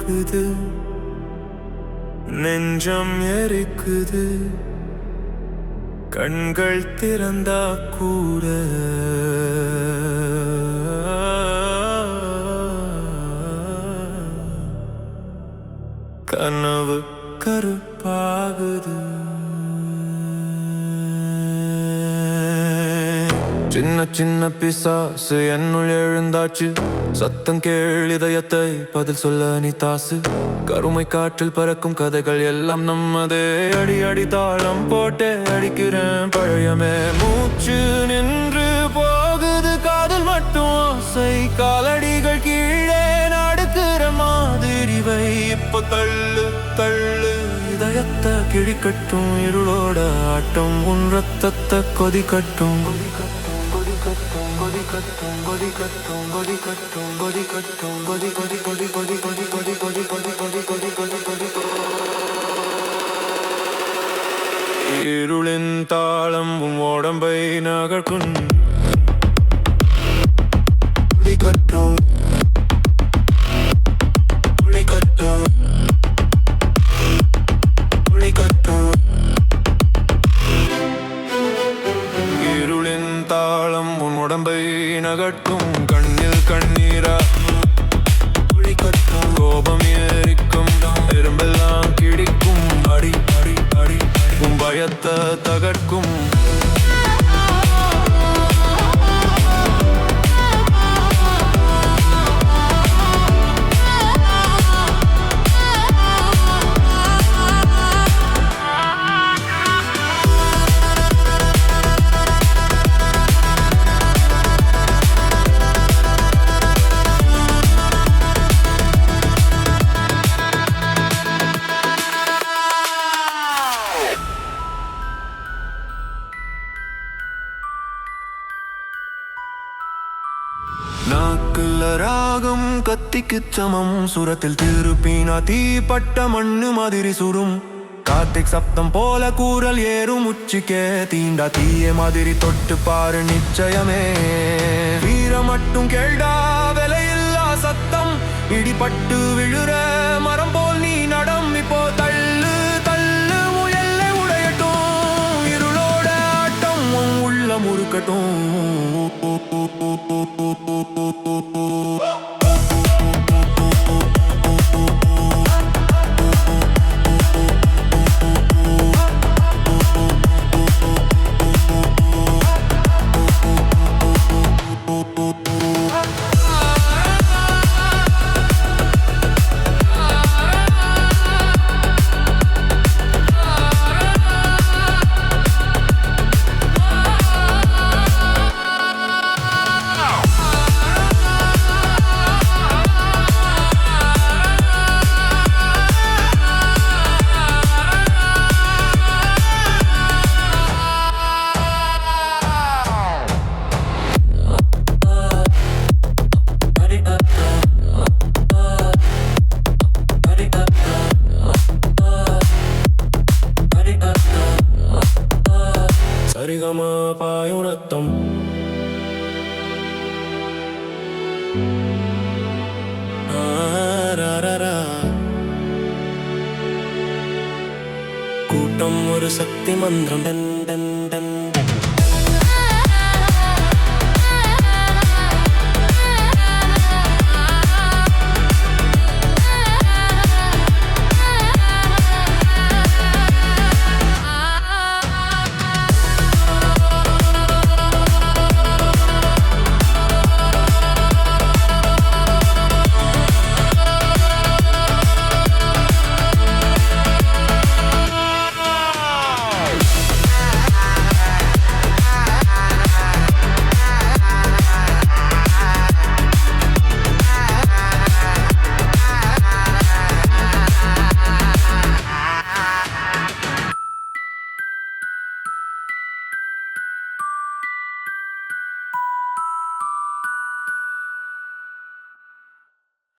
ஆகுது, நெஞ்சம் எரிக்குது, கண்கள் திறந்தா கூட கனவு கருப்பாகுது. சின்ன சின்ன பிசாசு என்னுள் எழுந்தாச்சு, சத்தம் கேள் இதயத்தை பதில் சொல்ல நீ தாசு. கருமை காற்றில் பறக்கும் கதைகள் எல்லாம் நம்மதே, அடி அடி தாளம் போட்டே அடிக்கிறேன் பழையமே. மூச்சு நின்று போகுது, காதல் மட்டும் ஆசை, காலடிகள் கீழே நடக்கிற மாதிரி வை. இப்ப தள்ளு தள்ளு இதயத்தை கிழிக்கட்டும், இருளோட ஆட்டம் உன் ரத்தத்தை கொதிக்கட்டும். இருளின் தாளம் உன் உடம்பை நகர்க்கும். இருளின் தாளம் உன் உடம்பை நகட்டும், கண்ணில் கண்ணீரா குளிக்கட்டும். கோபம் ஏறிக்கும், எறும்பெல்லாம் கிடிக்கும், அடி அடி அடி உன் பயத்தை தகர்க்கும். நாக்குல ராகம் கத்திக்கு சமம், சுரத்தில் திருப்பினா தீப்பட்ட மண்ணு மாதிரி சுரும். கார்த்திக் சப்தம் போல கூறல் ஏறும், உச்சிக்கே தீண்டா தீய மாதிரி தொட்டு பாரு நிச்சயமே. வீர மட்டும் கேள்டா விலையில்லா சத்தம், இடிபட்டு விழுற மரம் போல் நீ நடம். இப்போ தள்ளு தள்ளு முயல்லை உடையட்டும், இருளோட ஆட்டம் உன் உள்ள முறுக்கட்டும். சரிகம பாயும் ரத்தம், கூட்டம் ஒரு சக்தி மந்திரம்.